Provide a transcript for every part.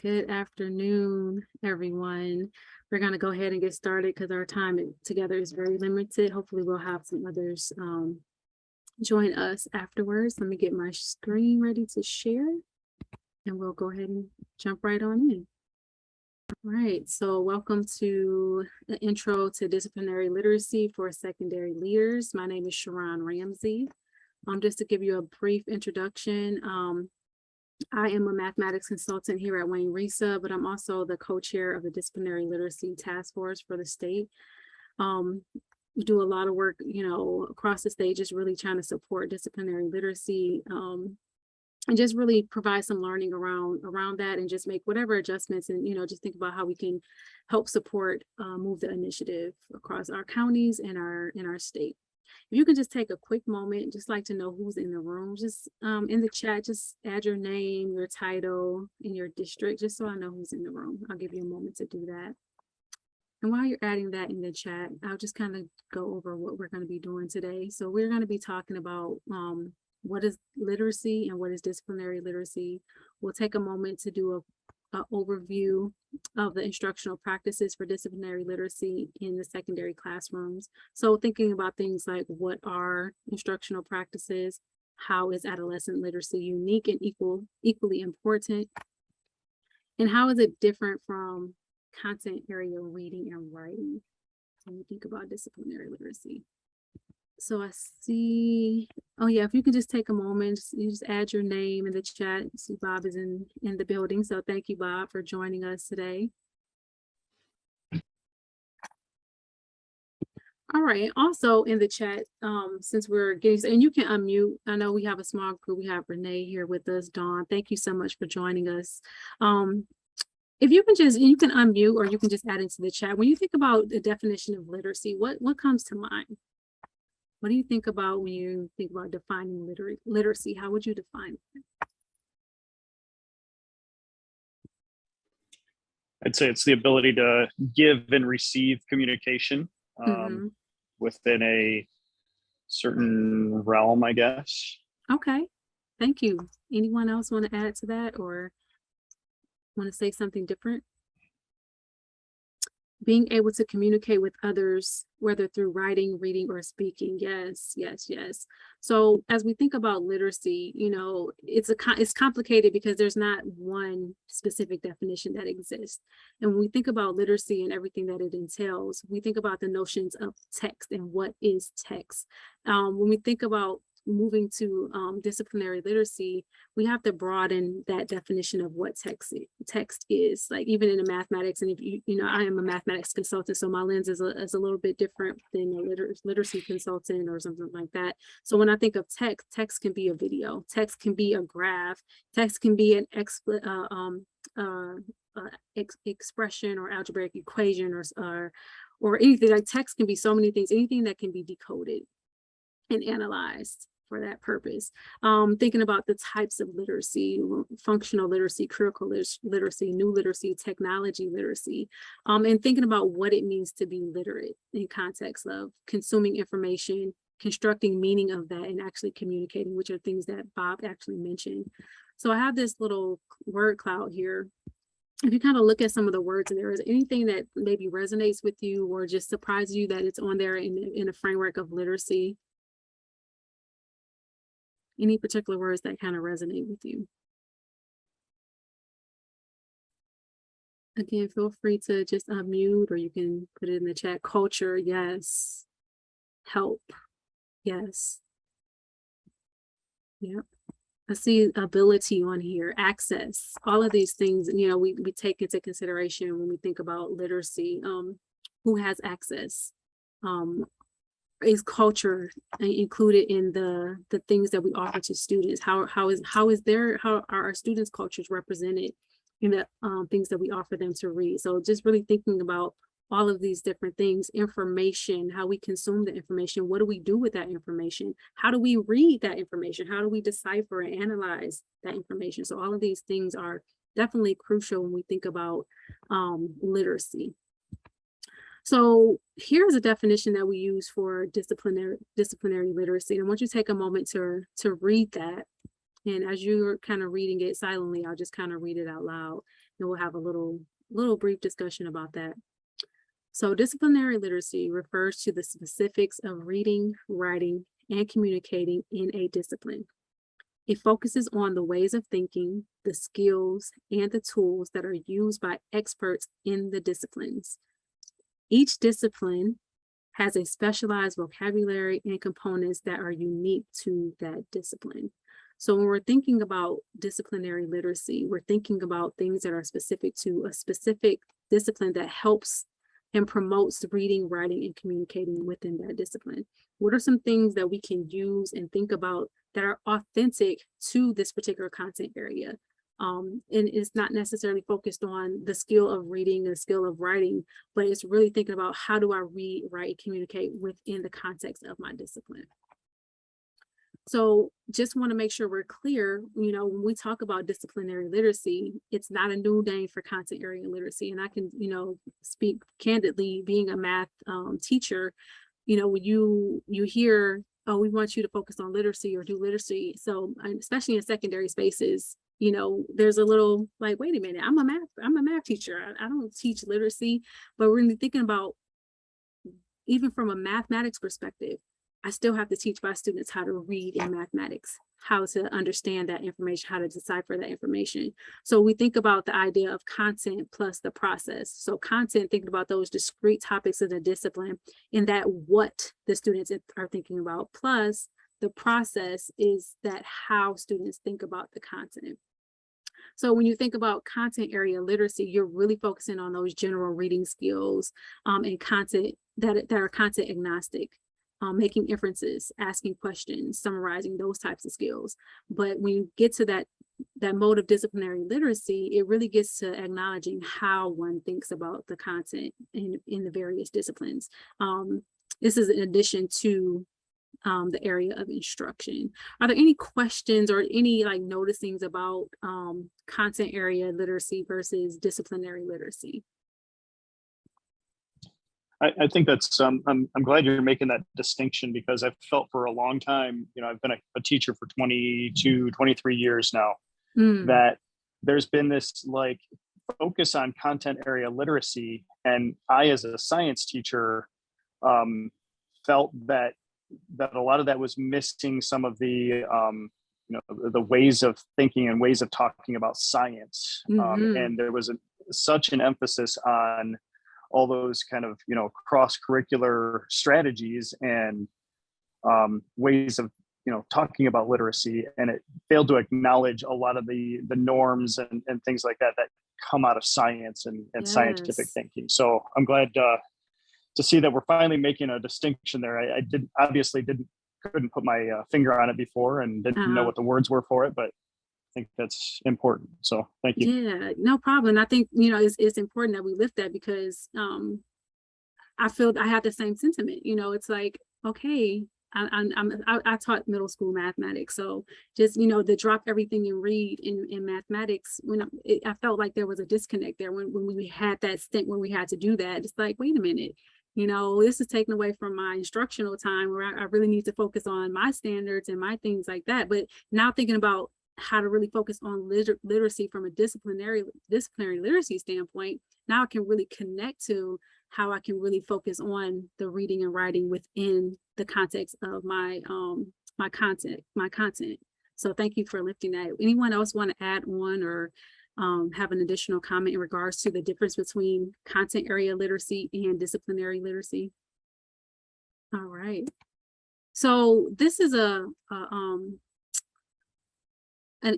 Good afternoon, everyone. We're going to go ahead and get started because our time together is very limited. Hopefully we'll have some others join us afterwards. Let me get my screen ready to share and we'll go ahead and jump right on in. All right, so welcome to the Intro to Disciplinary Literacy for Secondary Leaders. My name is Cherron Ramsey. Just to give you a brief introduction, I am a mathematics consultant here at Wayne RISA, but I'm also the co-chair of the Disciplinary Literacy Task Force for the state. We do a lot of work, across the state, just really trying to support disciplinary literacy and just really provide some learning around that and just make whatever adjustments and, just think about how we can help support, move the initiative across our counties and in our state. If you can just take a quick moment, just like to know who's in the room, just in the chat, just add your name, your title, and your district, just so I know who's in the room. I'll give you a moment to do that. And while you're adding that in the chat, I'll just kind of go over what we're going to be doing today. So we're going to be talking about what is literacy and what is disciplinary literacy. We'll take a moment to do an overview of the instructional practices for disciplinary literacy in the secondary classrooms. So thinking about things like what are instructional practices, how is adolescent literacy unique and equally important, and how is it different from content area reading and writing when you think about disciplinary literacy. So I see, oh yeah, if you can just take a moment, you just add your name in the chat. See Bob is in the building. So thank you, Bob, for joining us today. All right, also in the chat, since we're getting, and you can unmute, I know we have a small group, we have Renee here with us, Dawn, thank you so much for joining us. If you can you can unmute or you can just add into the chat. When you think about the definition of literacy, what comes to mind? What do you think about when you think about defining literacy? How would you define it? I'd say it's the ability to give and receive communication within a certain realm, I guess. Okay, thank you. Anyone else want to add to that or want to say something different? Being able to communicate with others, whether through writing, reading, or speaking. Yes, yes, yes. So as we think about literacy, it's complicated because there's not one specific definition that exists. And when we think about literacy and everything that it entails, we think about the notions of text and what is text. When we think about moving to disciplinary literacy, we have to broaden that definition of what text is. Like even in the mathematics, and if I am a mathematics consultant, so my lens is a little bit different than a literacy consultant or something like that. So when I think of text can be a video, text can be a graph, text can be an expression or algebraic equation or anything. Like text can be so many things, anything that can be decoded and analyzed for that purpose. Thinking about the types of literacy, functional literacy, critical literacy, new literacy, technology literacy, and thinking about what it means to be literate in context of consuming information, constructing meaning of that, and actually communicating, which are things that Bob actually mentioned. So I have this little word cloud here. If you kind of look at some of the words in there, is anything that maybe resonates with you or just surprises you that it's on there in a framework of literacy? Any particular words that kind of resonate with you? Again, feel free to just unmute or you can put it in the chat. Culture, yes. Help, yes. Yep. I see ability on here, access, all of these things, we take into consideration when we think about literacy. Who has access? Is culture included in the things that we offer to students? How are our students' cultures represented in the things that we offer them to read? So just really thinking about all of these different things, information, how we consume the information, what do we do with that information? How do we read that information? How do we decipher and analyze that information? So all of these things are definitely crucial when we think about literacy. So here's a definition that we use for disciplinary literacy. And I want you to take a moment to read that. And as you're kind of reading it silently, I'll just kind of read it out loud. and we'll have a little brief discussion about that. So disciplinary literacy refers to the specifics of reading, writing, and communicating in a discipline. It focuses on the ways of thinking, the skills, and the tools that are used by experts in the disciplines. Each discipline has a specialized vocabulary and components that are unique to that discipline. So when we're thinking about disciplinary literacy, we're thinking about things that are specific to a specific discipline that helps and promotes reading, writing, and communicating within that discipline. What are some things that we can use and think about that are authentic to this particular content area? And it's not necessarily focused on the skill of reading, the skill of writing, but it's really thinking about how do I read, write, communicate within the context of my discipline. So just want to make sure we're clear, when we talk about disciplinary literacy, it's not a new name for content area literacy. And I can, speak candidly, being a math teacher, when you hear, oh, we want you to focus on literacy or do literacy. So especially in secondary spaces, there's a little like, wait a minute, I'm a math teacher. I don't teach literacy, but we're really thinking about, even from a mathematics perspective, I still have to teach my students how to read in mathematics, how to understand that information, how to decipher that information. So we think about the idea of content plus the process. So content, thinking about those discrete topics of the discipline and that what the students are thinking about, plus the process is that how students think about the content. So when you think about content area literacy, you're really focusing on those general reading skills and content that are content agnostic. Making inferences, asking questions, summarizing, those types of skills. But when you get to that mode of disciplinary literacy, it really gets to acknowledging how one thinks about the content in the various disciplines. This is in addition to the area of instruction. Are there any questions or any noticings about content area literacy versus disciplinary literacy? I think that's I'm glad you're making that distinction, because I've felt for a long time, I've been a teacher for 22, 23 years now, that there's been this focus on content area literacy. And I, as a science teacher, felt that a lot of that was missing some of the the ways of thinking and ways of talking about science. And there was such an emphasis on all those kind of cross-curricular strategies and ways of talking about literacy, and it failed to acknowledge a lot of the norms and things like that come out of science and Yes. scientific thinking. So I'm glad to see that we're finally making a distinction there. I couldn't put my finger on it before and didn't know what the words were for it, but I think that's important. So thank you. Yeah, no problem. I think, it's important that we lift that, because I feel I have the same sentiment. It's like, okay, I taught middle school mathematics. So just, to drop everything and read in mathematics, I felt like there was a disconnect there when we had that stint where we had to do that. It's like, wait a minute, this is taken away from my instructional time where I really need to focus on my standards and my things like that. But now thinking about how to really focus on literacy from a disciplinary literacy standpoint, now I can really connect to how I can really focus on the reading and writing within the context of my content. So thank you for lifting that. Anyone else want to add on or have an additional comment in regards to the difference between content area literacy and disciplinary literacy? All right. So this is an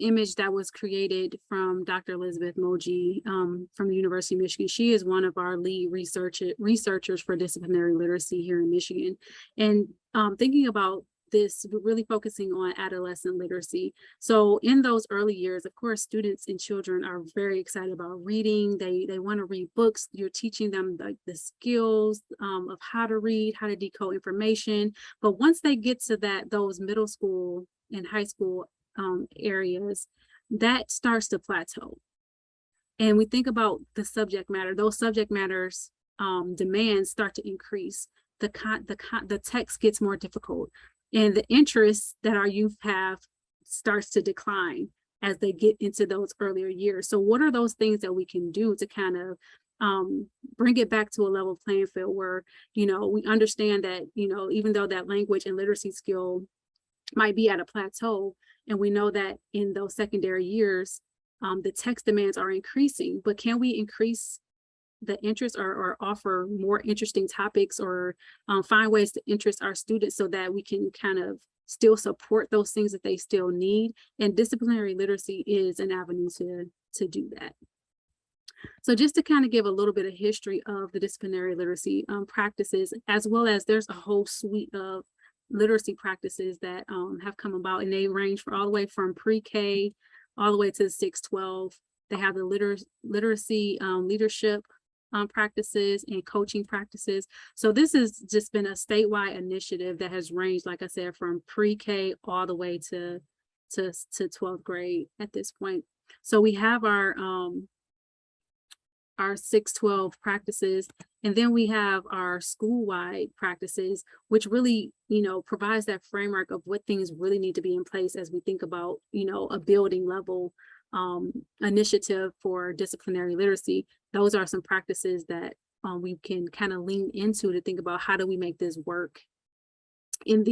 image that was created from Dr. Elizabeth Moji from the University of Michigan. She is one of our lead researchers for disciplinary literacy here in Michigan. And thinking about this, we're really focusing on adolescent literacy. So in those early years, of course, students and children are very excited about reading. They want to read books. You're teaching them the skills of how to read, how to decode information. But once they get to those middle school and high school areas, that starts to plateau. And we think about the subject matter, those subject matters demands start to increase. The text gets more difficult, and the interest that our youth have starts to decline. as they get into those earlier years. So what are those things that we can do to kind of bring it back to a level playing field where, you know, we understand that, you know, even though that language and literacy skill might be at a plateau, and we know that in those secondary years, the text demands are increasing, but can we increase the interest or offer more interesting topics or find ways to interest our students so that we can kind of still support those things that they still need? And disciplinary literacy is an avenue to do that. So just to kind of give a little bit of history of the disciplinary literacy practices, as well as there's a whole suite of literacy practices that have come about, and they range for all the way from pre-K all the way to 6-12. They have the literacy leadership practices and coaching practices. So this has just been a statewide initiative that has ranged, like I said, from pre-K all the way to 12th grade at this point. So we have our 6-12 practices, and then we have our school-wide practices, which really, you know, provides that framework of what things really need to be in place as we think about, you know, a building level initiative for disciplinary literacy. Those are some practices that we can kind of lean into to think about how do we make this work in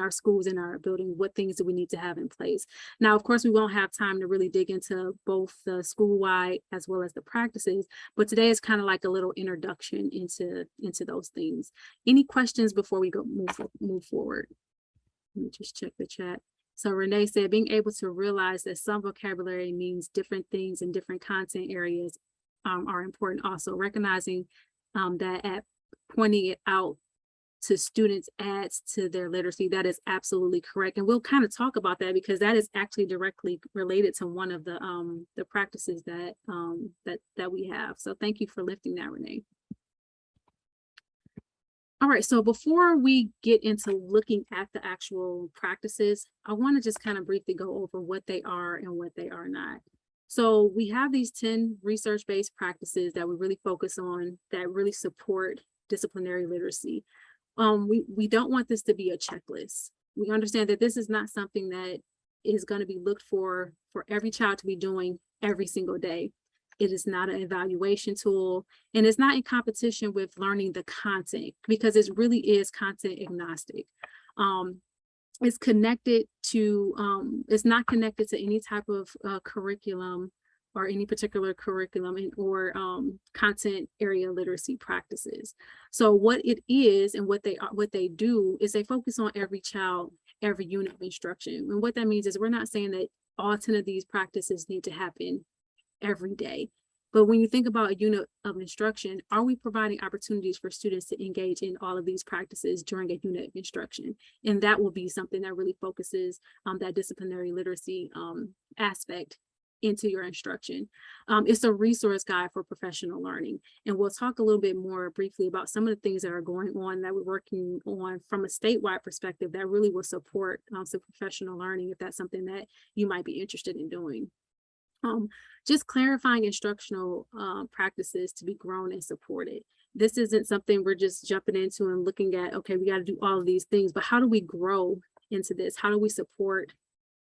our schools, in our building. What things do we need to have in place? Now, of course, we won't have time to really dig into both the school-wide as well as the practices, but today is kind of like a little introduction into those things. Any questions before we go move forward? Let me just check the chat. So Renee said, being able to realize that some vocabulary means different things in different content areas are important. Also recognizing that at pointing it out to students adds to their literacy. That is absolutely correct. And we'll kind of talk about that because that is actually directly related to one of the practices that we have. So thank you for lifting that, Renee. All right, so before we get into looking at the actual practices, I want to just kind of briefly go over what they are and what they are not. So we have these 10 research-based practices that we really focus on that really support disciplinary literacy. We don't want this to be a checklist. We understand that this is not something that is going to be looked for every child to be doing every single day. It is not an evaluation tool, and it's not in competition with learning the content because it really is content agnostic. It's connected to, it's not connected to any type of curriculum or any particular curriculum or content area literacy practices. So what it is and what they do is they focus on every child, every unit of instruction. And what that means is we're not saying that all 10 of these practices need to happen every day. But when you think about a unit of instruction, are we providing opportunities for students to engage in all of these practices during a unit of instruction? And that will be something that really focuses on that disciplinary literacy aspect into your instruction. It's a resource guide for professional learning. And we'll talk a little bit more briefly about some of the things that are going on that we're working on from a statewide perspective that really will support some professional learning if that's something that you might be interested in doing. Just clarifying instructional practices to be grown and supported. This isn't something we're just jumping into and looking at, okay, we got to do all of these things, but how do we grow into this? How do we support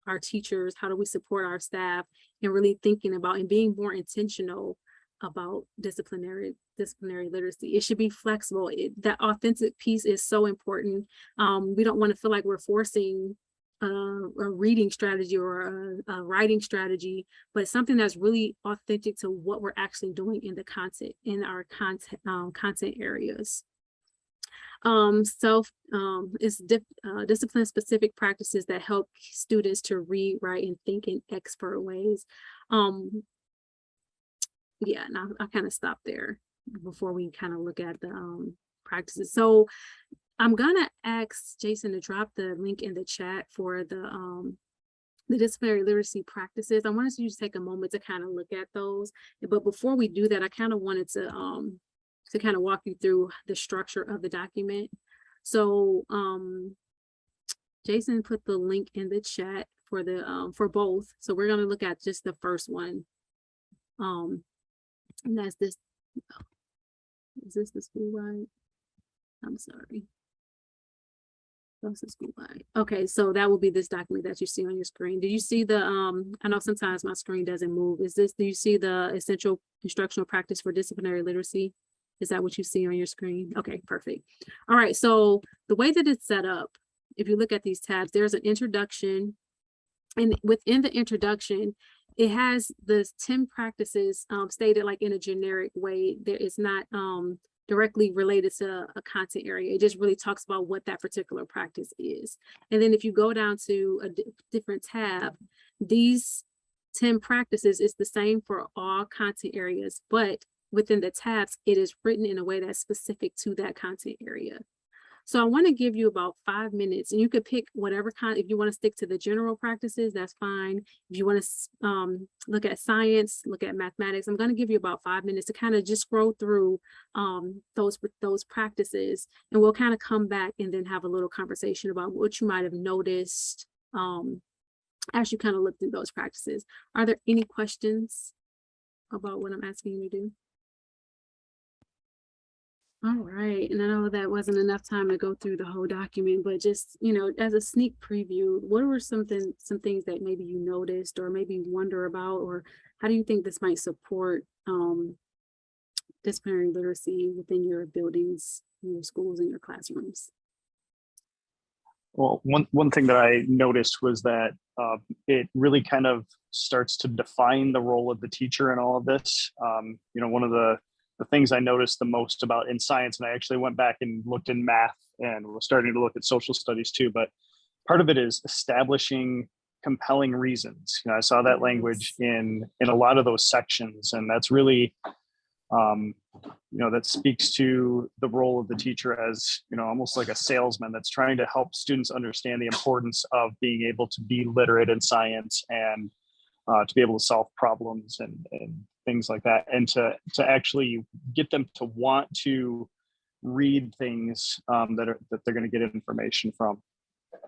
our teachers? How do we support our staff? And really thinking about and being more intentional about disciplinary literacy. It should be flexible. That authentic piece is so important. We don't want to feel like we're forcing a reading strategy or a writing strategy, but it's something that's really authentic to what we're actually doing in the content, in our content areas. It's discipline specific practices that help students to read, write, and think in expert ways. Yeah, and I'll kind of stop there before we kind of look at the practices. So I'm gonna ask Jason to drop the link in the chat for the disciplinary literacy practices. I wanted you to take a moment to kind of look at those. But before we do that, I kind of wanted to kind of walk you through the structure of the document. So Jason put the link in the chat for the for both. So we're gonna look at just the first one. And that's this. Is this the school right? I'm sorry. Okay, so that will be this document that you see on your screen. Do you see the, I know sometimes my screen doesn't move. Do you see the essential instructional practice for disciplinary literacy? Is that what you see on your screen? Okay, perfect. All right, so the way that it's set up, if you look at these tabs, there's an introduction. And within the introduction, it has the 10 practices stated like in a generic way. There is not directly related to a content area. It just really talks about what that particular practice is. And then if you go down to a different tab, these 10 practices is the same for all content areas, but within the tabs, it is written in a way that's specific to that content area. So I want to give you about 5 minutes, and you could pick whatever kind. If you want to stick to the general practices, that's fine. If you want to look at science, look at mathematics, I'm going to give you about 5 minutes to kind of just scroll through those practices, and we'll kind of come back and then have a little conversation about what you might have noticed as you kind of look through those practices. Are there any questions about what I'm asking you to do? All right, and I know that wasn't enough time to go through the whole document, but just, you know, as a sneak preview, what were some things that maybe you noticed or maybe wonder about, or how do you think this might support disciplinary literacy within your buildings, your schools, and your classrooms? Well, one thing that I noticed was that it really kind of starts to define the role of the teacher in all of this. You know, one of the things I noticed the most about in science, and I actually went back and looked in math and was starting to look at social studies too, but part of it is establishing compelling reasons. You know, I saw that language in a lot of those sections, and that's really, you know, that speaks to the role of the teacher as, you know, almost like a salesman that's trying to help students understand the importance of being able to be literate in science and to be able to solve problems and things like that, and to actually get them to want to read things that they're going to get information from.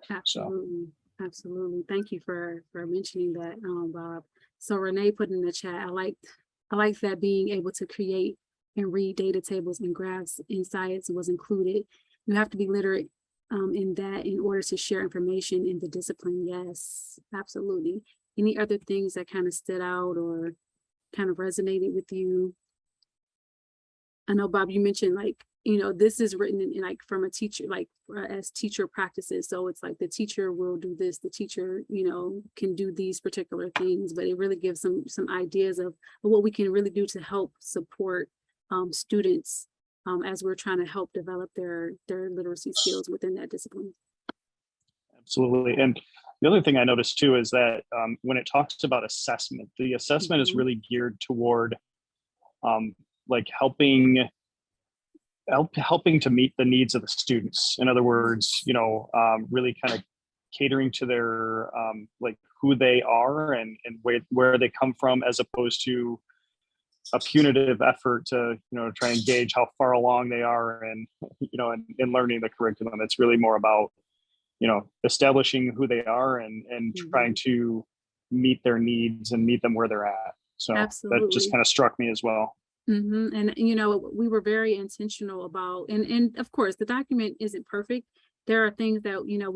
Absolutely, absolutely. Thank you for mentioning that, Bob. So Renee put in the chat, I like that being able to create and read data tables and graphs in science was included. You have to be literate in that in order to share information in the discipline. Yes, absolutely. Any other things that kind of stood out or kind of resonated with you? I know, Bob, you mentioned like, you know, this is written in like from a teacher, like as teacher practices. So it's like the teacher will do this, the teacher, you know, can do these particular things, but it really gives some ideas of what we can really do to help support students as we're trying to help develop their literacy skills within that discipline. Absolutely. And the other thing I noticed too is that when it talks about assessment, the assessment is really geared toward like helping to meet the needs of the students. In other words, you know, really kind of catering to their like who they are and where they come from, as opposed to a punitive effort to, you know, try and gauge how far along they are and, you know, in learning the curriculum. It's really more about, you know, establishing who they are and trying to meet their needs and meet them where they're at. So that just kind of struck me as well. And, you know, we were very intentional about, and of course, the document isn't perfect. There are things that, you know,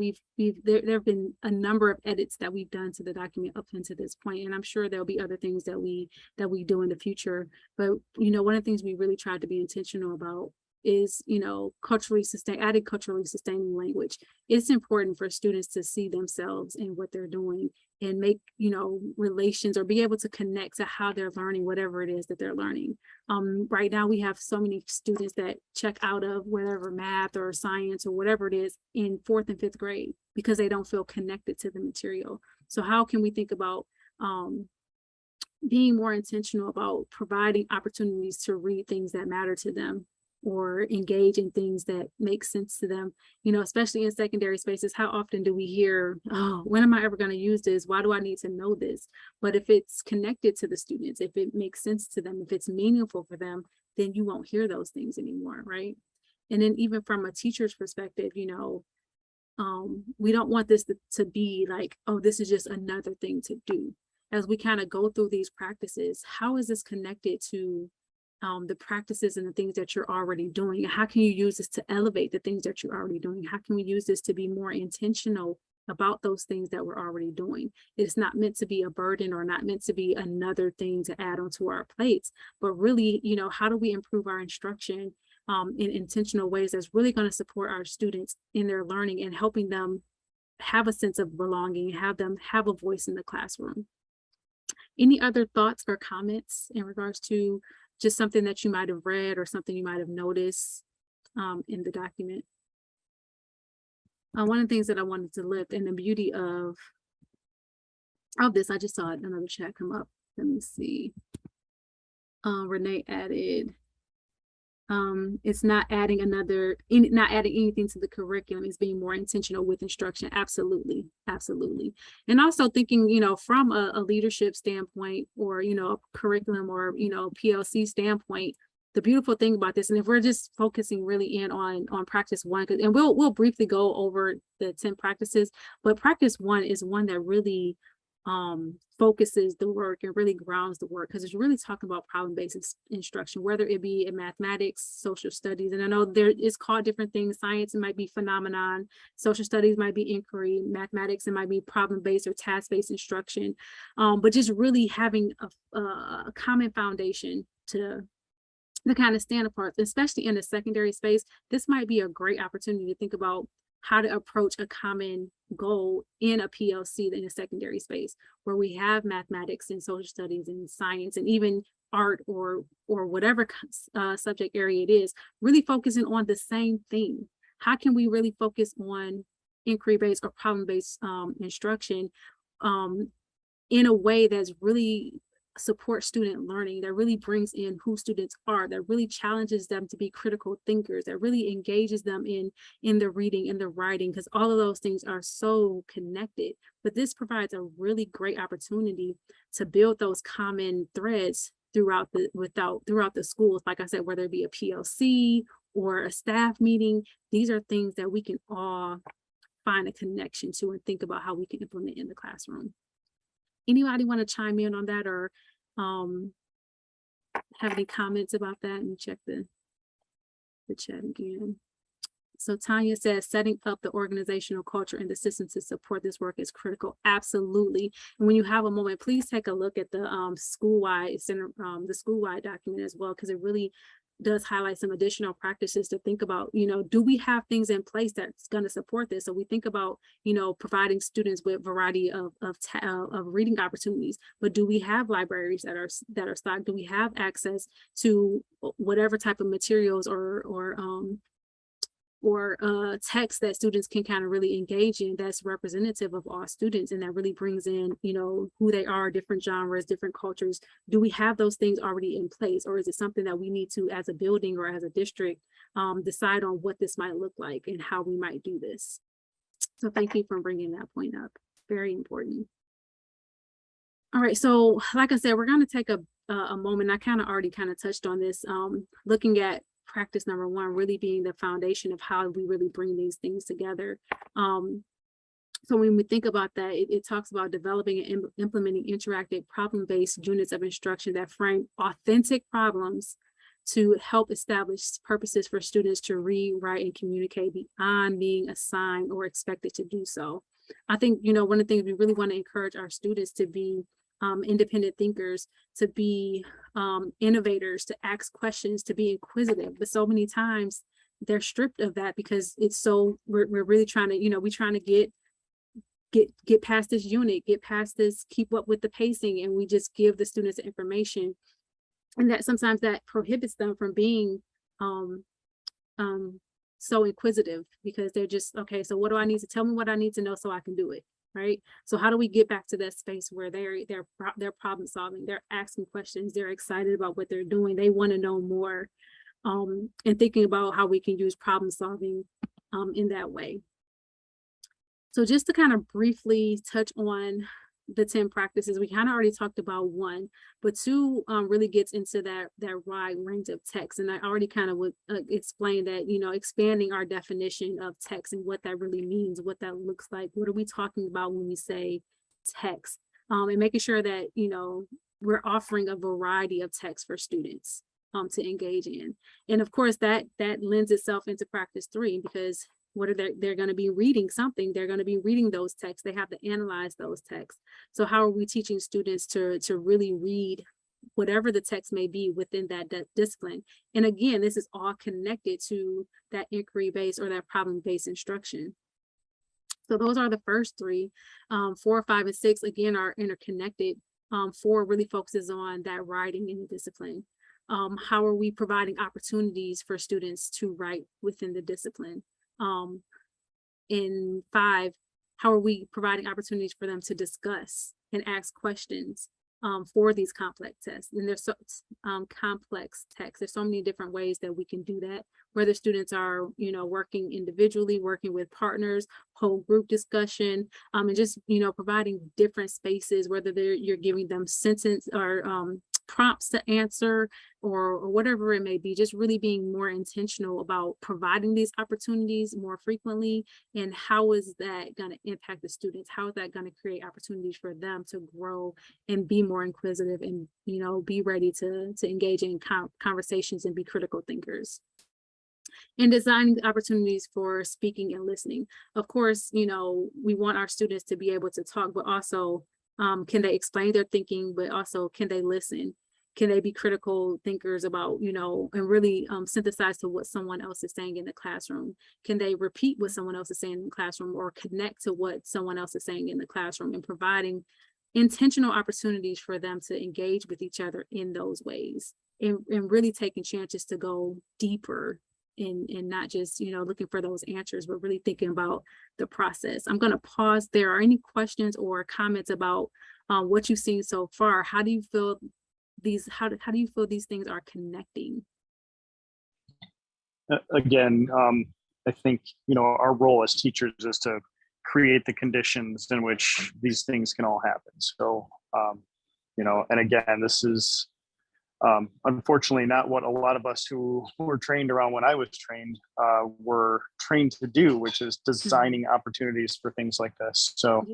there have been a number of edits that we've done to the document up until this point, and I'm sure there'll be other things that we do in the future. But, you know, one of the things we really tried to be intentional about is, you know, culturally sustaining language. It's important for students to see themselves in what they're doing and make, you know, relations or be able to connect to how they're learning whatever it is that they're learning. Right now we have so many students that check out of whatever math or science or whatever it is in 4th and 5th grade because they don't feel connected to the material. So how can we think about being more intentional about providing opportunities to read things that matter to them or engage in things that make sense to them, you know, especially in secondary spaces. How often do we hear, oh, when am I ever going to use this? Why do I need to know this? But if it's connected to the students, if it makes sense to them, if it's meaningful for them, then you won't hear those things anymore, right? And then even from a teacher's perspective, you know, we don't want this to be like, oh, this is just another thing to do. As we kind of go through these practices, how is this connected to the practices and the things that you're already doing? How can you use this to elevate the things that you're already doing? How can we use this to be more intentional about those things that we're already doing? It's not meant to be a burden or not meant to be another thing to add onto our plates, but really, how do we improve our instruction in intentional ways that's really going to support our students in their learning and helping them have a sense of belonging, have them have a voice in the classroom. Any other thoughts or comments in regards to just something that you might have read or something you might have noticed in the document? One of the things that I wanted to lift, and the beauty of this, I just saw another chat come up. Let me see. Renee added, it's not adding not adding anything to the curriculum, it's being more intentional with instruction. Absolutely. Absolutely. And also thinking, from a leadership standpoint or, a curriculum or, PLC standpoint, the beautiful thing about this, and if we're just focusing really in on practice one, and we'll briefly go over the 10 practices, but practice one is one that really focuses the work and really grounds the work, because it's really talking about problem-based instruction, whether it be in mathematics, social studies, and I know there is called different things. Science, it might be phenomenon, social studies might be inquiry, mathematics, it might be problem-based or task-based instruction, but just really having a common foundation to kind of stand apart, especially in the secondary space. This might be a great opportunity to think about how to approach a common goal in a PLC in a secondary space where we have mathematics and social studies and science and even art or whatever subject area it is, really focusing on the same thing. How can we really focus on inquiry-based or problem-based instruction in a way that's really support student learning, that really brings in who students are, that really challenges them to be critical thinkers, that really engages them in the reading and the writing, because all of those things are so connected. But this provides a really great opportunity to build those common threads throughout the schools. Like I said, whether it be a PLC or a staff meeting, these are things that we can all find a connection to and think about how we can implement in the classroom. Anybody want to chime in on that or have any comments about that? And check the chat again. So Tanya says, setting up the organizational culture and the system to support this work is critical. Absolutely. And when you have a moment, please take a look at the school-wide document as well, because it really does highlight some additional practices to think about. Do we have things in place that's going to support this? So we think about, providing students with variety of reading opportunities, but do we have libraries that are stocked? Do we have access to whatever type of materials or text that students can kind of really engage in that's representative of all students and that really brings in, who they are, different genres, different cultures? Do we have those things already in place, or is it something that we need to, as a building or as a district, decide on what this might look like and how we might do this? So thank you for bringing that point up. Very important. All right, so like I said, we're going to take a moment. I already touched on this, looking at practice number one really being the foundation of how we really bring these things together. So when we think about that, it talks about developing and implementing interactive problem-based units of instruction that frame authentic problems to help establish purposes for students to read, write, and communicate beyond being assigned or expected to do so. I think, one of the things we really want to encourage our students to be independent thinkers, to be innovators, to ask questions, to be inquisitive. But so many times they're stripped of that because it's so, we're really trying to, we're trying to get past this unit, get past this, keep up with the pacing, and we just give the students the information. And that sometimes that prohibits them from being so inquisitive, because they're just, okay, so what do I need to tell me what I need to know so I can do it? Right. So how do we get back to that space where they're problem solving, they're asking questions, they're excited about what they're doing, they want to know more, and thinking about how we can use problem solving in that way. So just to kind of briefly touch on the 10 practices, we kind of already talked about one, but two really gets into that wide range of text. And I already kind of would explain that, expanding our definition of text and what that really means, what that looks like. What are we talking about when we say text? And making sure that, we're offering a variety of text for students. to engage in. And of course, that lends itself into practice 3, because what are they're going to be reading something, they're going to be reading those texts, they have to analyze those texts. So how are we teaching students to really read whatever the text may be within that discipline? And again, this is all connected to that inquiry-based or that problem-based instruction. So those are the first 3. 4, 5, and 6, again, are interconnected. 4 really focuses on that writing in the discipline. How are we providing opportunities for students to write within the discipline? In 5, how are we providing opportunities for them to discuss and ask questions for these complex tests? And there's so complex texts. There's so many different ways that we can do that, whether students are, working individually, working with partners, whole group discussion, and just, providing different spaces, whether you're giving them sentence or prompts to answer or whatever it may be, just really being more intentional about providing these opportunities more frequently. And how is that going to impact the students? How is that going to create opportunities for them to grow and be more inquisitive and, be ready to engage in conversations and be critical thinkers? And designing opportunities for speaking and listening. Of course, we want our students to be able to talk, but also can they explain their thinking, but also can they listen? Can they be critical thinkers about, and really synthesize to what someone else is saying in the classroom? Can they repeat what someone else is saying in the classroom or connect to what someone else is saying in the classroom, and providing intentional opportunities for them to engage with each other in those ways, and really taking chances to go deeper and not just, looking for those answers, but really thinking about the process. I'm going to pause there. Are any questions or comments about what you've seen so far? How do you feel how do you feel these things are connecting? Again, I think, our role as teachers is to create the conditions in which these things can all happen. So, and again, this is unfortunately not what a lot of us who were trained around when I was trained were trained to do, which is designing opportunities for things like this. So,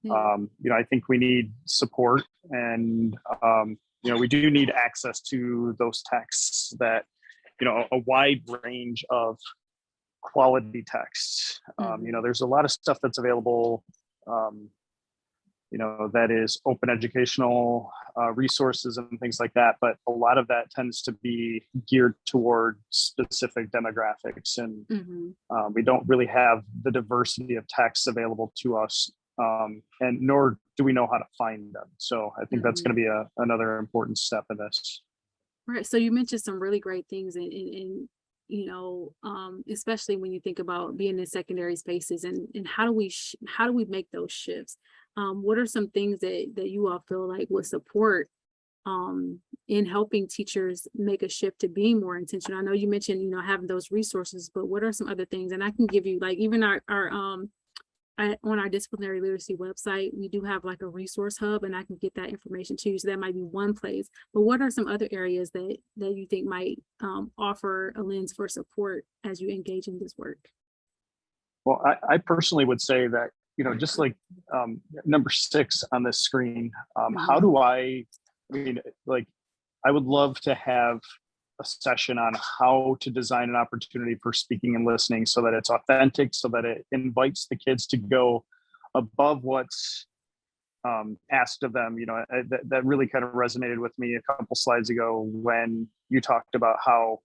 I think we need support, and, we do need access to those texts that, a wide range of quality texts. There's a lot of stuff that's available, that is open educational resources and things like that. But a lot of that tends to be geared toward specific demographics. And we don't really have the diversity of texts available to us, and nor do we know how to find them. So I think that's going to be another important step in this. Right. So you mentioned some really great things, and especially when you think about being in secondary spaces, and how do we make those shifts? What are some things that you all feel like would support in helping teachers make a shift to being more intentional? I know you mentioned, having those resources, but what are some other things? And I can give you, like, even our on our disciplinary literacy website, we do have like a resource hub, and I can get that information to you. So that might be one place. But what are some other areas that you think might offer a lens for support as you engage in this work? Well, I personally would say that, just like number 6 on this screen, how do I would love to have a session on how to design an opportunity for speaking and listening so that it's authentic, so that it invites the kids to go above what's asked of them. That really kind of resonated with me a couple slides ago when you talked about how,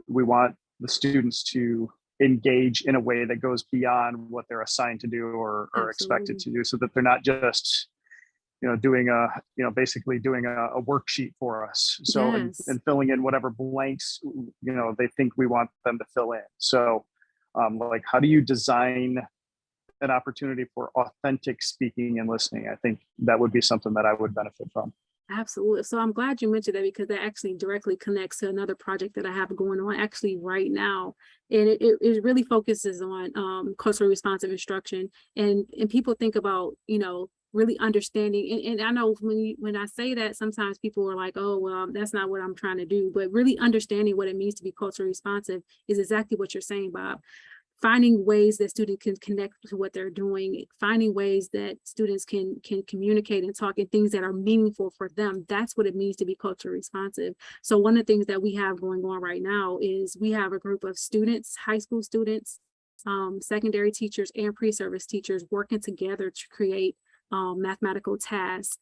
we want the students to engage in a way that goes beyond what they're assigned to do or expected to do, so that they're not just basically doing a worksheet for us. So, and filling in whatever blanks, they think we want them to fill in. So, how do you design an opportunity for authentic speaking and listening? I think that would be something that I would benefit from. Absolutely. So I'm glad you mentioned that, because that actually directly connects to another project that I have going on actually right now. And it really focuses on culturally responsive instruction. And people think about, really understanding. And I know when I say that, sometimes people are like, oh, well, that's not what I'm trying to do. But really understanding what it means to be culturally responsive is exactly what you're saying, Bob. finding ways that students can connect to what they're doing, finding ways that students can communicate and talk in things that are meaningful for them. That's what it means to be culturally responsive. So one of the things that we have going on right now is we have a group of students, high school students, secondary teachers and pre-service teachers working together to create mathematical tasks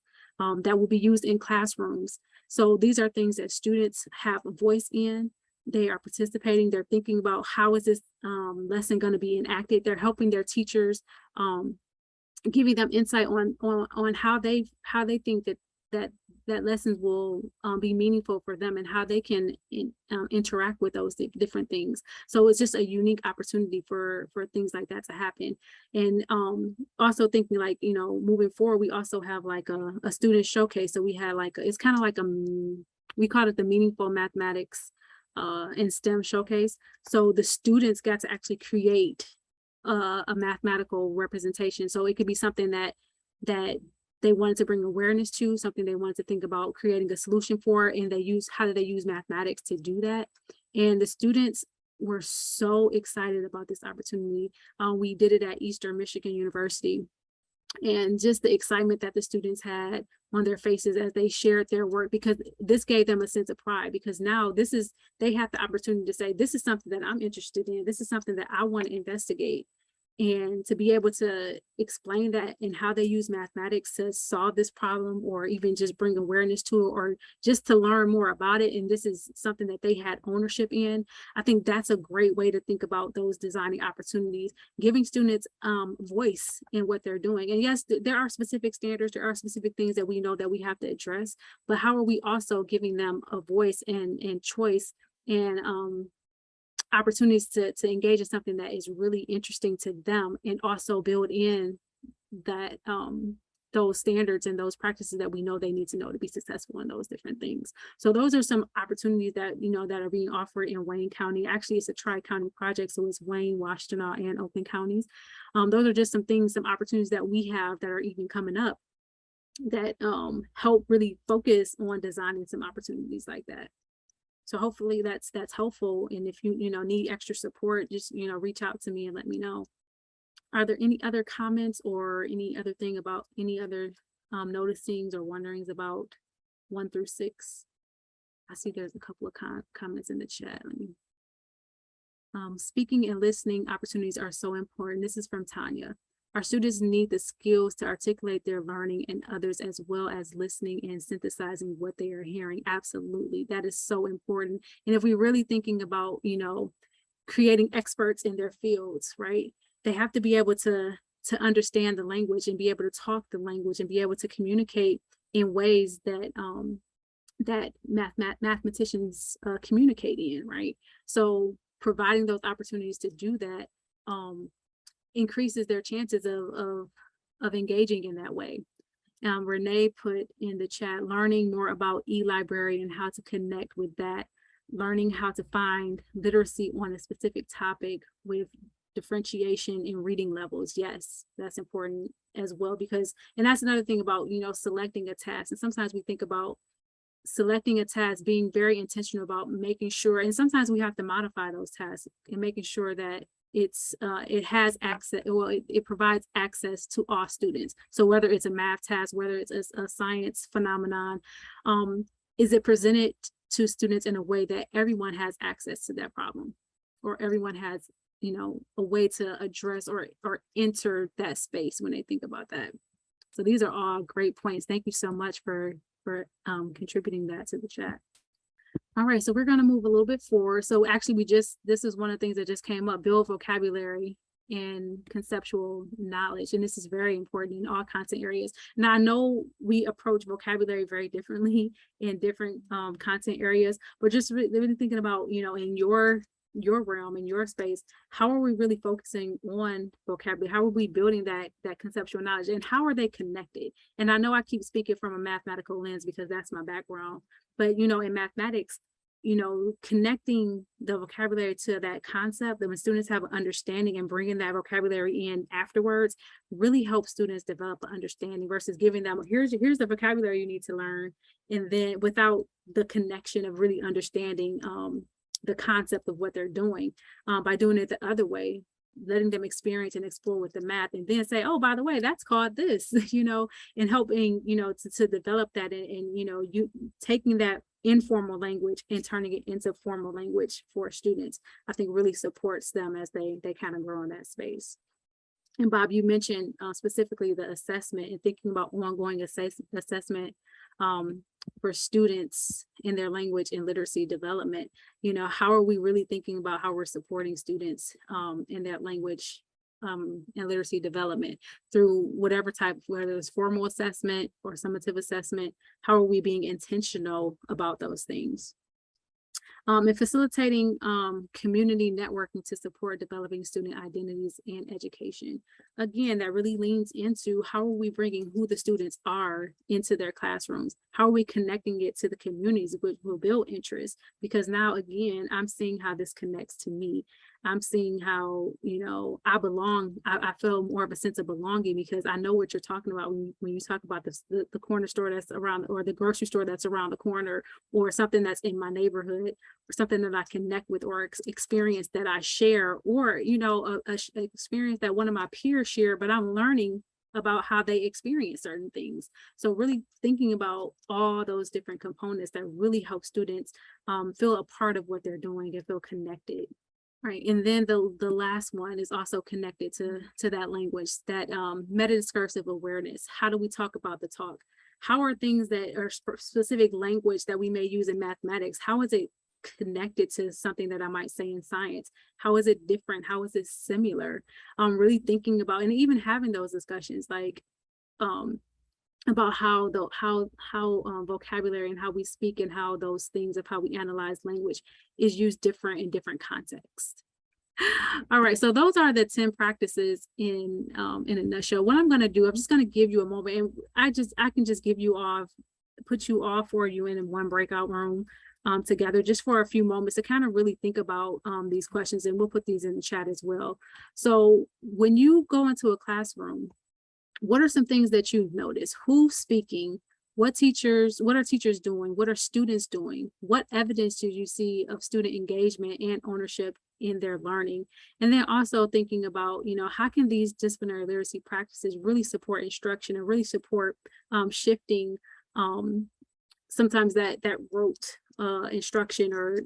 that will be used in classrooms. So these are things that students have a voice in. They are participating. They're thinking about how is this lesson going to be enacted. They're helping their teachers, giving them insight on how they think that lessons will be meaningful for them and how they can interact with those different things. So it's just a unique opportunity for things like that to happen. And also thinking like, you know, moving forward, we also have like a student showcase. So we had like, it's kind of like we call it the Meaningful Mathematics and STEM showcase. So the students got to actually create a mathematical representation. So it could be something that they wanted to bring awareness to, something they wanted to think about creating a solution for, and how do they use mathematics to do that? And the students were so excited about this opportunity. We did it at Eastern Michigan University. And just the excitement that the students had on their faces as they shared their work, because this gave them a sense of pride, because now they have the opportunity to say, this is something that I'm interested in. This is something that I want to investigate. And to be able to explain that and how they use mathematics to solve this problem, or even just bring awareness to it, or just to learn more about it. And this is something that they had ownership in. I think that's a great way to think about those designing opportunities, giving students voice in what they're doing. And yes, there are specific standards, there are specific things that we know that we have to address, but how are we also giving them a voice and choice and opportunities to engage in something that is really interesting to them, and also build in that those standards and those practices that we know they need to know to be successful in those different things. So those are some opportunities that, you know, that are being offered in Wayne County. Actually, it's a tri-county project, so it's Wayne, Washtenaw, and Oakland counties. Those are just some things, some opportunities that we have that are even coming up that help really focus on designing some opportunities like that. So hopefully that's helpful. And if you need extra support, just, reach out to me and let me know. Are there any other comments or any other thing about any other noticings or wonderings about 1 through 6? I see there's a couple of comments in the chat. Speaking and listening opportunities are so important. This is from Tanya. Our students need the skills to articulate their learning and others, as well as listening and synthesizing what they are hearing. Absolutely. That is so important. And if we're really thinking about, creating experts in their fields, right? They have to be able to understand the language and be able to talk the language and be able to communicate in ways that that mathematicians communicate in, right? So providing those opportunities to do that increases their chances of engaging in that way. Renee put in the chat, learning more about e-library and how to connect with that, learning how to find literacy on a specific topic with differentiation in reading levels. Yes, that's important as well, because, and that's another thing about, selecting a task. And sometimes we think about selecting a task, being very intentional about making sure, and sometimes we have to modify those tasks and making sure that it has access, it provides access to all students. So whether it's a math task, whether it's a science phenomenon, is it presented to students in a way that everyone has access to that problem, or everyone has, a way to address or enter that space when they think about that. So these are all great points. Thank you so much for contributing that to the chat. All right, so we're going to move a little bit forward. So actually this is one of the things that just came up, build vocabulary and conceptual knowledge. And this is very important in all content areas. Now, I know we approach vocabulary very differently in different content areas, but just really thinking about, in your realm, in your space, how are we really focusing on vocabulary? How are we building that conceptual knowledge, and how are they connected? And I know I keep speaking from a mathematical lens because that's my background, but in mathematics, connecting the vocabulary to that concept, that when students have an understanding and bringing that vocabulary in afterwards really helps students develop an understanding, versus giving them, here's the vocabulary you need to learn, and then without the connection of really understanding the concept of what they're doing. By doing it the other way, letting them experience and explore with the math, and then say, oh, by the way, that's called this, and helping, to develop that, and you taking that informal language and turning it into formal language for students, I think really supports them as they kind of grow in that space. And Bob, you mentioned specifically the assessment and thinking about ongoing assessment for students in their language and literacy development. How are we really thinking about how we're supporting students in that language and literacy development through whatever type, whether it's formal assessment or summative assessment? How are we being intentional about those things? And facilitating community networking to support developing student identities and education. Again, that really leans into how are we bringing who the students are into their classrooms? How are we connecting it to the communities, which will build interest? Because now, again, I'm seeing how this connects to me. I'm seeing how, I belong. I feel more of a sense of belonging because I know what you're talking about when you talk about the corner store that's around, or the grocery store that's around the corner, or something that's in my neighborhood, or something that I connect with, or experience that I share, or, a experience that one of my peers share, but I'm learning about how they experience certain things. So really thinking about all those different components that really help students feel a part of what they're doing and feel connected. Right. And then the last one is also connected to that language, that meta-discursive awareness. How do we talk about the talk? How are things that are specific language that we may use in mathematics? How is it connected to something that I might say in science? How is it different? How is it similar? Really thinking about, and even having those discussions, like about how vocabulary and how we speak and how those things of how we analyze language is used different in different contexts. All right, so those are the 10 practices in a nutshell. What I'm going to do, I'm just going to give you a moment, and I can just give you off, put you all for you in one breakout room together just for a few moments to kind of really think about these questions, and we'll put these in the chat as well. So when you go into a classroom, what are some things that you've noticed? Who's speaking? What are teachers doing? What are students doing? What evidence do you see of student engagement and ownership in their learning? And then also thinking about, how can these disciplinary literacy practices really support instruction and really support shifting sometimes that rote instruction, or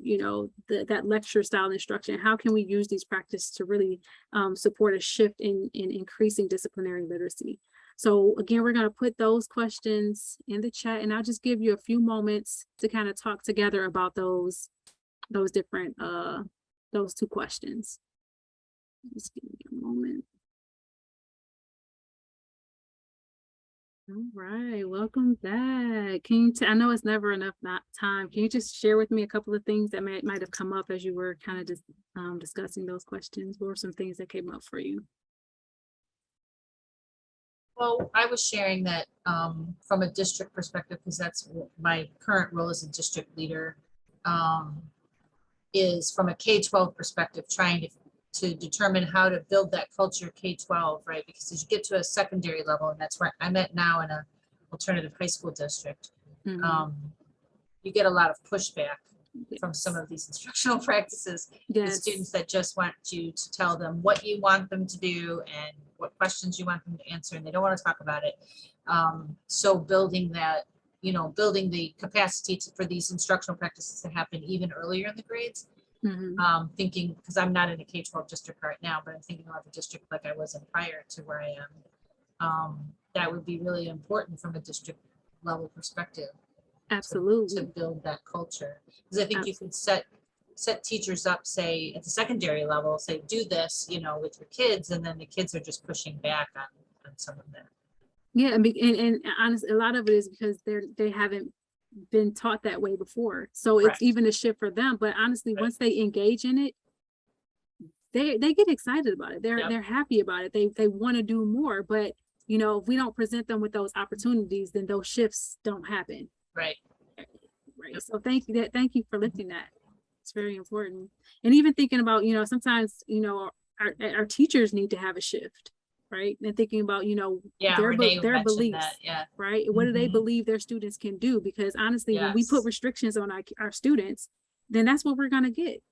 that lecture style instruction? How can we use these practices to really support a shift in increasing disciplinary literacy? So again, we're going to put those questions in the chat, and I'll just give you a few moments to kind of talk together about those different those two questions. Just give me a moment. All right, welcome back. I know it's never enough time. Can you just share with me a couple of things that might have come up as you were kind of just discussing those questions? What were some things that came up for you? Well, I was sharing that from a district perspective, because that's my current role as a district leader, is from a K-12 perspective, trying to determine how to build that culture K-12, right? Because as you get to a secondary level, and that's where I'm at now in an alternative high school district, you get a lot of pushback from some of these instructional practices. The students that just want you to tell them what you want them to do and what questions you want them to answer, and they don't want to talk about it. So building that, building the capacity for these instructional practices to happen even earlier in the grades. Thinking, because I'm not in a K-12 district right now, but I'm thinking of a district like I was in prior to where I am. That would be really important from a district level perspective. Absolutely. To build that culture, because I think you could set teachers up, say at the secondary level, say do this, with your kids, and then the kids are just pushing back on some of that. Yeah, and honestly, a lot of it is because they haven't been taught that way before, so it's even a shift for them. But honestly, once they engage in it, they get excited about it. They're happy about it. They want to do more. But if we don't present them with those opportunities, then those shifts don't happen. Right. So thank you for lifting that. It's very important. And even thinking about, sometimes, our teachers need to have a shift, right? And thinking about, their beliefs, right? What do they believe their students can do? Because honestly, when we put restrictions on our students, then that's what we're going to get.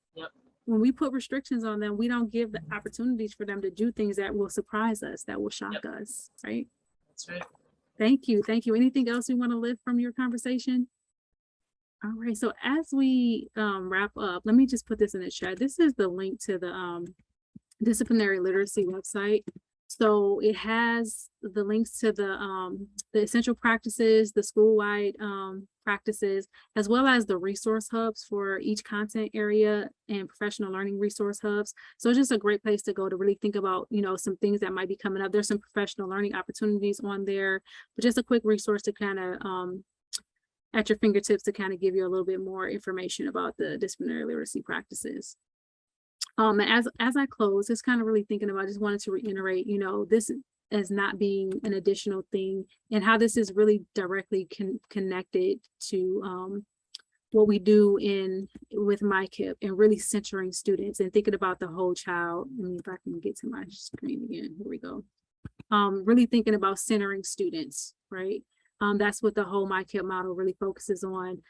when we put restrictions on them, we don't give the opportunities for them to do things that will surprise us, that will shock us, right? That's right. Thank you. Thank you. Anything else you want to lift from your conversation? All right. So as we wrap up, let me just put this in the chat. This is the link to the disciplinary literacy website. So it has the links to the essential practices, the school-wide practices, as well as the resource hubs for each content area and professional learning resource hubs. So it's just a great place to go to really think about, you know, some things that might be coming up. There's some professional learning opportunities on there, but just a quick resource to kind of at your fingertips to kind of give you a little bit more information about the disciplinary literacy practices. And as I close, just kind of really thinking about, I just wanted to reiterate, you know, this as not being an additional thing and how this is really directly connected to what we do with MyKIP and really centering students and thinking about the whole child. Let me, if I can get to my screen again, here we go. Really thinking about centering students, right? That's what the whole MyKIP model really focuses on.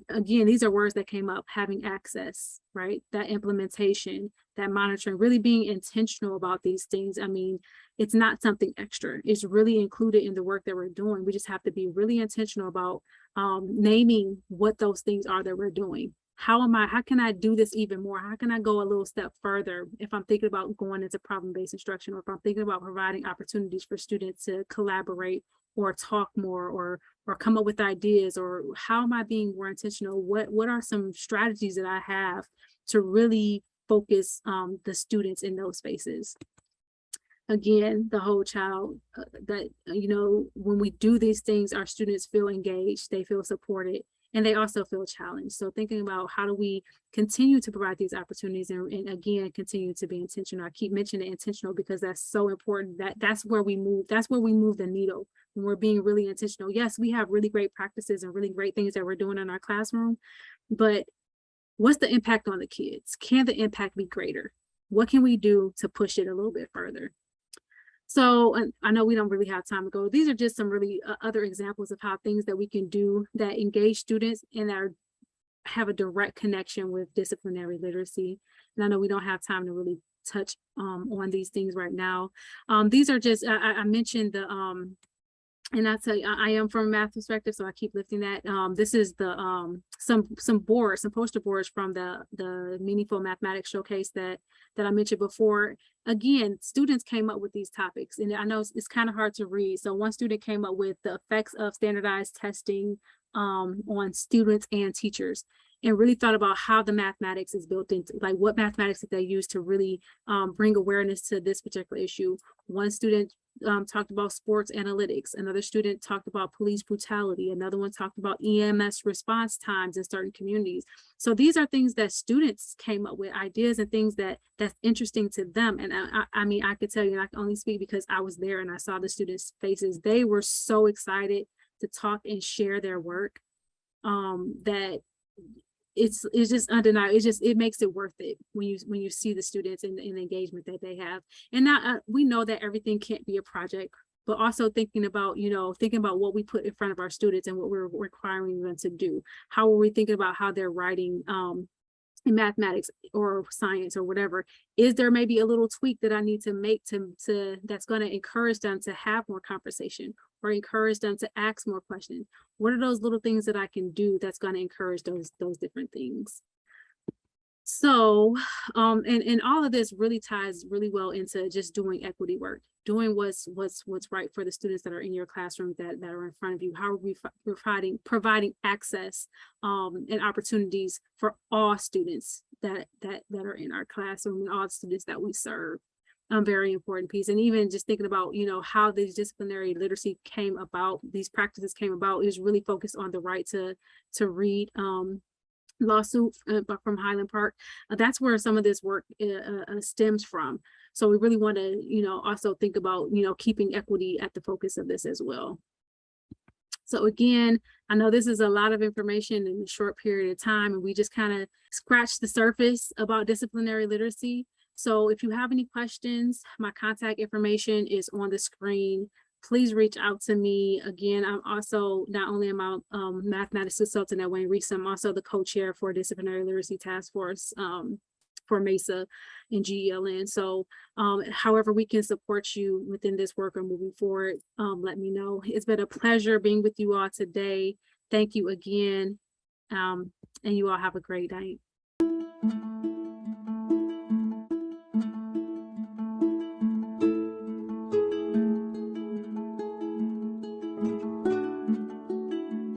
Again, these are words that came up: having access, right? That implementation, that monitoring, really being intentional about these things. I mean, it's not something extra. It's really included in the work that we're doing. We just have to be really intentional about naming what those things are that we're doing. How can I do this even more? How can I go a little step further if I'm thinking about going into problem-based instruction, or if I'm thinking about providing opportunities for students to collaborate or talk more, or come up with ideas, or how am I being more intentional? What are some strategies that I have to really focus the students in those spaces? Again, the whole child, that, you know, when we do these things, our students feel engaged, they feel supported, and they also feel challenged. So thinking about how do we continue to provide these opportunities and again, continue to be intentional. I keep mentioning intentional because that's so important. That's where we move the needle when we're being really intentional. Yes, we have really great practices and really great things that we're doing in our classroom, but what's the impact on the kids? Can the impact be greater? What can we do to push it a little bit further? So I know we don't really have time to go. These are just some really other examples of how things that we can do that engage students and that have a direct connection with disciplinary literacy. And I know we don't have time to really touch on these things right now. These are just, I mentioned the, and I tell you, I am from a math perspective, so I keep lifting that. This is the some poster boards from the Meaningful Mathematics Showcase that I mentioned before. Again, students came up with these topics, and I know it's kind of hard to read. So one student came up with the effects of standardized testing on students and teachers, and really thought about how the mathematics is built into, like, what mathematics that they use to really bring awareness to this particular issue. One student talked about sports analytics. Another student talked about police brutality. Another one talked about EMS response times in certain communities. So these are things that students came up with, ideas and things that's interesting to them. And I mean, I could tell you, and I can only speak because I was there and I saw the students' faces. They were so excited to talk and share their work that it's just undeniable. It makes it worth it when you see the students and the engagement that they have. And now we know that everything can't be a project, but also thinking about what we put in front of our students and what we're requiring them to do. How are we thinking about how they're writing in mathematics or science or whatever? Is there maybe a little tweak that I need to make to that's going to encourage them to have more conversation or encourage them to ask more questions? What are those little things that I can do that's going to encourage those different things? So, and all of this really ties really well into just doing equity work, doing what's right for the students that are in your classroom, that are in front of you. How are we providing access and opportunities for all students that are in our classroom and all students that we serve? Very important piece. And even just thinking about, how these disciplinary literacy came about, these practices came about, is really focused on the right to read lawsuit from Highland Park. That's where some of this work stems from. So we really want to, also think about, keeping equity at the focus of this as well. So again, I know this is a lot of information in a short period of time, and we just kind of scratched the surface about disciplinary literacy. So if you have any questions, my contact information is on the screen. please reach out to me. Again, I'm also, not only am I mathematics consultant at Wayne Reese, I'm also the co-chair for Disciplinary Literacy Task Force for MAISA and GELN. So however we can support you within this work or moving forward, let me know. It's been a pleasure being with you all today. Thank you again. And you all have a great night.